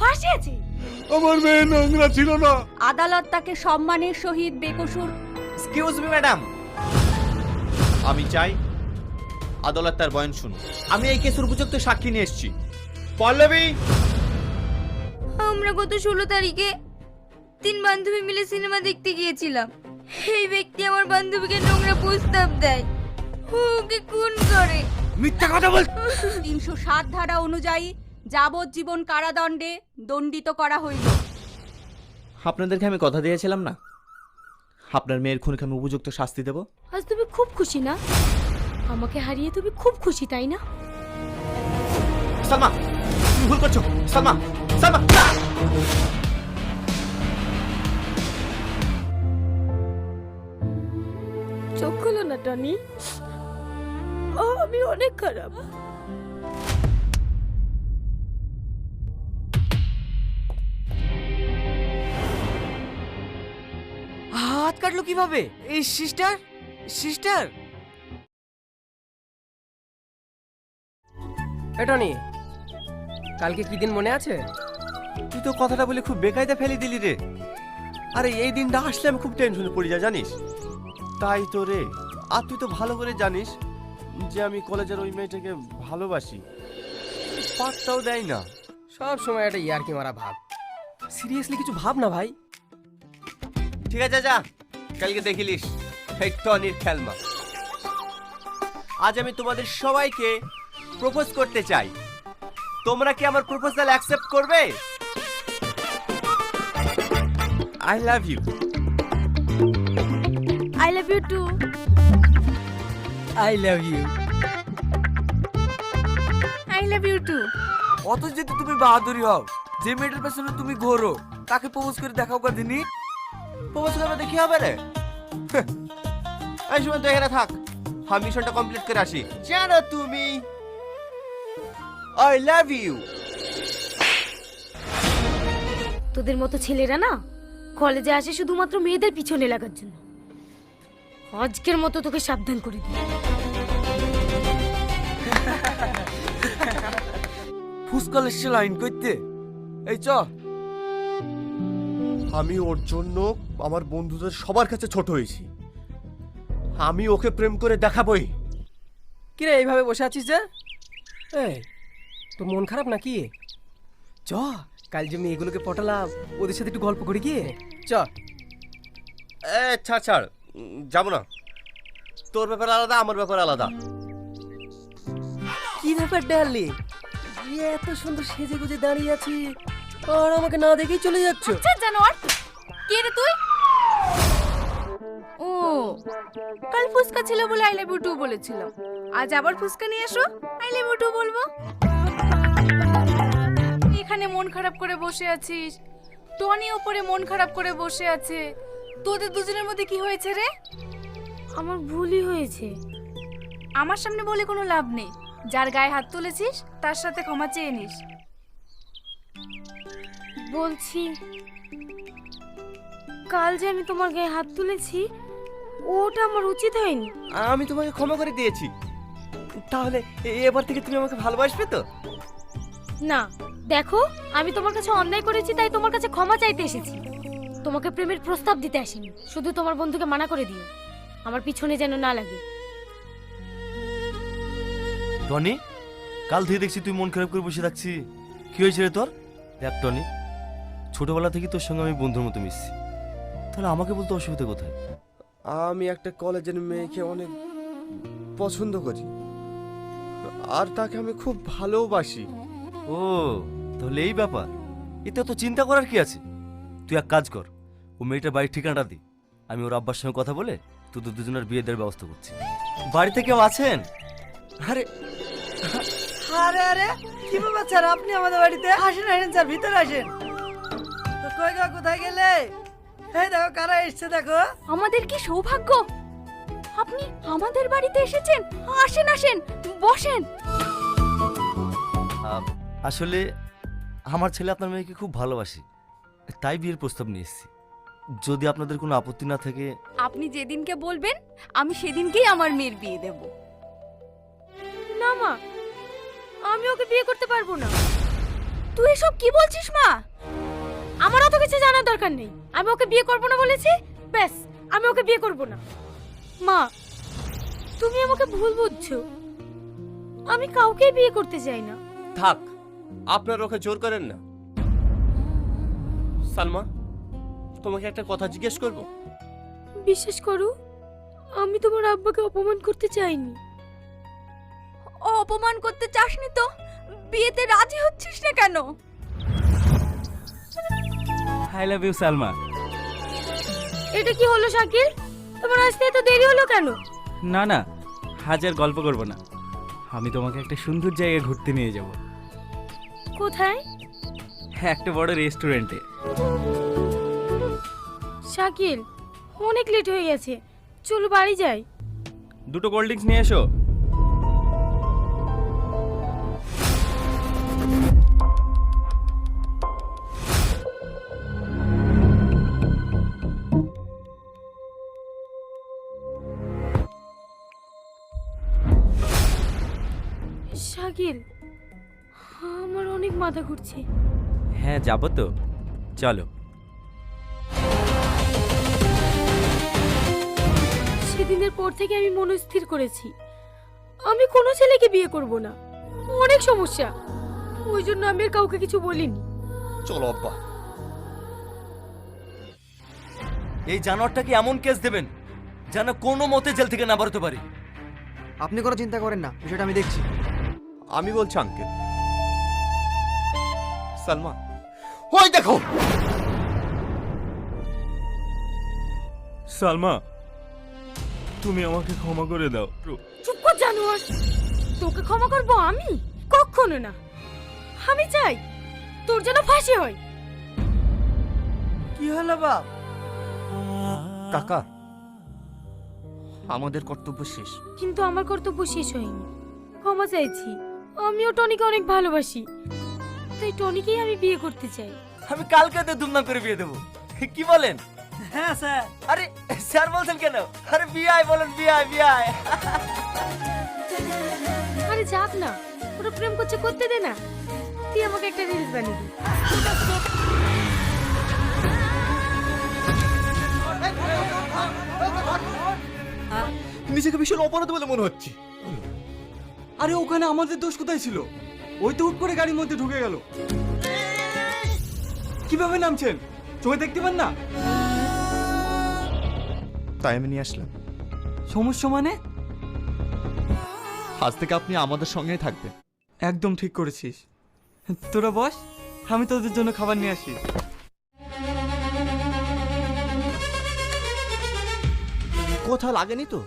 ফাঁসিয়েছি। আমার মেয়ে নোংরা ছিল না। আদালত তাকে সম্মানের সহিত বেকসুর। এক্সকিউজ মি ম্যাডাম, আমি চাই আদালত তার বয়ান শুনুন। আমি এই কেসের উপযুক্ত সাক্ষী নিয়ে এসেছি। পল্লবী, আমরা গত 16 তারিখে 3 বান্ধবী মিলে সিনেমা দেখতে গিয়েছিলাম। এই ব্যক্তি আমার বান্ধবীকে নোংরা প্রস্তাব দেয়, ওকে খুন করে। মিথ্যা কথা বল। 307 ধারা অনুযায়ী যাবজ্জীবন কারাদণ্ডে দণ্ডিত করা হইল। আপনাদেরকে আমি কথা দিয়েছিলাম না, আপনার মেয়ের খুনকে আমি উপযুক্ত শাস্তি দেব। আজ তুমি খুব খুশি না? আমাকে হারিয়ে তুমি খুব খুশি, তাই না? সালমা, তুমি ভুল করছো। সালমা, সালমা। চোখ খুলো না টনি, আমি অনেক খারাপ। হাত কাটলো কিভাবে? এই সিস্টার, সিস্টার। টনি, কালকে কি দিন মনে আছে? তুই তো কথাটা বলে খুব বেকায়দা ফেলে দিলি রে। আরে এই দিনটা আসলে আমি খুব টেনশনে পড়ে যাই জানিস। তাই তো রে, আর তুই তো ভালো করে জানিস যে আমি কলেজের ওই মেয়েটাকে ভালোবাসি। পাত্তাও দেয় না। সব সময় একটা ইয়ারকি মারা ভাব। সিরিয়াসলি কিছু ভাব না ভাই। ঠিক আছে, যা কালকে দেখিলিস এই টনির খেলমা। আজ আমি তোমাদের সবাইকে প্রপোজ করতে চাই। তোমরা কি আমার প্রপোজাল অ্যাকসেপ্ট করবে? I love you. I love you too. I love you. I love you too. অত যদি তুমি বাহাদুরি হও, যে মেয়েটার পেছনে তুমি ঘোরো তাকে প্রপোজ করে দেখাও কদিনই। প্রপোজ করবে দেখি হবে রে। এই সময় তো এখানে থাক, আমি মিশনটা কমপ্লিট করে আসি। জানো তুমি আই লাভ ইউ। তোদের মতো ছেলেরা না কলেজে আসে শুধুমাত্র মেয়েদের পিছনে লাগার জন্য। আজকের মতো তোকে সাবধান করে দিই। ফুসকলের সে লাইন করতে। এই চ। আমি ওর জন্য আমার বন্ধুদের সবার কাছে ছোট হয়েছি। আমি ওকে প্রেম করে দেখাবই। কিরে এইভাবে বসে আছিস যে? এই, তোর মন খারাপ নাকি? চ, কাল যে মেয়েগুলোকে পটালাম ওদের সাথে একটু গল্প করি গিয়ে। চ। ছাড় ছাড়, যাবো না। তোর ব্যাপার আলাদা, আমার ব্যাপার আলাদা। কি ব্যাপার ডার্লি? এত সুন্দর সেজে গুজে দাঁড়িয়ে আছি আর আমাকে না দেখেই চলে যাচ্ছ? জানোয়ার, কে রে তুই? ও, কাল ফুসকা ছিল বলে আই লাভ ইউ টু বলেছিলাম। আজ আবার ফুসকা নিয়ে এসো, আই লাভ ইউ টু বলবো। এখানে মন খারাপ করে বসে আছিস, টনি ওপরে মন খারাপ করে বসে আছে। তোদের দুজনের মধ্যে কি হয়েছে রে? আমার ভুলই হয়েছে। আমার সামনে বলে কোনো লাভ নেই। যার গায়ে হাত তুলেছিস তার সাথে ক্ষমা চেয়ে নিস। বলছি, কাল যে আমি তোমার গায়ে হাত তুলেছি ওটা আমার উচিত হয়নি। আমি তোমাকে ক্ষমা করে দিয়েছি। তাহলে এবার থেকে তুমি আমাকে ভালোবাসবে তো? না, দেখো, আমি তোমার কাছে অন্যায় করেছি তাই তোমার কাছে ক্ষমা চাইতে এসেছি। তোমাকে প্রেমের প্রস্তাব দিতে আসিনি। শুধু তোমার বন্ধুকে মানা করে দিও, আমার পিছনে যেন না লাগে। টনি, কাল থেকে দেখছি তুই মন খারাপ করে বসে থাকছি। কি হয়েছে রে তোর? দেখ টনি, ছোটবেলা থেকে তোর সঙ্গে আমি বন্ধুর মতো মিশছি, তাহলে আমাকে বলতে অসুবিধা কোথায়? আমি একটা কলেজের মেয়েকে অনেক পছন্দ করি আর তাকে আমি খুব ভালোবাসি। ও, তাহলে এই ব্যাপার। এতে তো চিন্তা করার কি আছে? তুই এক কাজ কর, ও মেয়েটার বাড়ির ঠিকানাটা দি। আমি ওর আব্বার সঙ্গে কথা বলে তোদের দুজনের বিয়ে দেওয়ার ব্যবস্থা করছি। বাড়িতে কেউ আছেন? আরে আরে আরে, কি ব্যাপার স্যার, আপনি আমাদের বাড়িতে? আসেন আসেন স্যার, ভিতরে আসেন। কই গো, কোথায় গেলে? এই দেখো কারা এসছে, দেখো। আমাদের কি সৌভাগ্য, আপনি আমাদের বাড়িতে এসেছেন। আসেন আসেন, বসেন। আসলে আমার ছেলে আপনার মেয়েকে খুব ভালোবাসি, তাই বিয়ের প্রস্তাব নিয়ে এসেছি। যদি আপনাদের কোনো আপত্তি না থাকে। আপনি যেদিনকে বলবেন আমি সেদিনকেই আমার মেয়ের বিয়ে দেব। না মা, আমি ওকে বিয়ে করতে পারবো না। তুই এসব কি বলছিস মা? আমার অত কিছু জানার দরকার নেই। আমি ওকে বিয়ে করব না বলেছি, ব্যাস, আমি ওকে বিয়ে করব না। মা, তুমি আমাকে ভুল বুঝছো। আমি কাউকেই বিয়ে করতে চাই না। থাক, আপনার ওকে জোর করেন না। সালমা, তোমাকে একটা কথা জিজ্ঞেস করব। বিশ্বাস করো, আমি তোমার আব্বাকে অপমান করতে চাইনি। অপমান করতে চাসনি তো বিয়েতে রাজি হচ্ছিস না কেন? I love you Salma. এটা কি হলো শাকিল? তোমার আসতে এত দেরি হলো কেন? না না, হাজার গল্প করব না। আমি তোমাকে একটা সুন্দর জায়গায় ঘুরতে নিয়ে যাব। কোথায়? একটা বড় রেস্টুরেন্টে। শাকিল, অনেক লেট হয়ে গেছে, চলো বাড়ি যাই। দুটো কোল্ড ড্রিঙ্কস নিয়ে এসো। শাকিল, আমার অনেক মাথা ঘুরছে। হ্যাঁ, যাবো তো, চলো। সেদিনের পর থেকে আমি মনস্থির করেছি আমি কোনো ছেলেকে বিয়ে করব না। অনেক সমস্যা, ওই জন্য আমি আর কাউকে কিছু বলিনি। চলো আব্বা। এই জানোয়ারটাকে এমন কেস দেবেন যেন কোনো মতে জেল থেকে না বেরোতে পারি। আপনি কোনো চিন্তা করেন না, বিষয়টা আমি দেখছি। আমি বলছি আঙ্কেল। সালমা, ওই দেখো। সালমা, তুমি আমাকে ক্ষমা করে দাও। চুপ কর জানোয়ার, তোকে ক্ষমা করব আমি? কখনো না। আমি চাই তোর যেন ফাঁসি হয়। কি হলো বাপ? কাকা, আমাদের কর্তব্য শেষ। কিন্তু আমার কর্তব্য শেষ হয়নি। ক্ষমা চাইছি, আমিও টনিকে অনেক ভালোবাসি, তাই টনিকেই আমি বিয়ে করতে চাই। আমি কালকে তো ধুমধাম করে বিয়ে দেবো, কি বলেন? হ্যাঁ স্যার। আরে স্যার বলছেন কেন? আরে বিয়ে বলেন, বিয়ে। আরে যাক না, ওরা প্রেম করছে, করতে দে না। তুই আমাকে একটা রিলস বানিয়ে দে। নিজেকে ভীষণ অপরাধ বলে মনে হচ্ছে। আরে ওখানে আমাদের দোষ কোথায় ছিল? ওই তো হুট করে গাড়ির মধ্যে ঢুকে গেল। কিভাবে নামছেন চোখে দেখতে পান না? তাই আমি নিয়ে আসলাম। সমস্যা মানে? আজ থেকে আপনি আমাদের সঙ্গেই থাকবেন। একদম ঠিক করেছিস। তোরা বস, আমি তোদের জন্য খাবার নিয়ে আসি। কোথাও লাগেনি তো?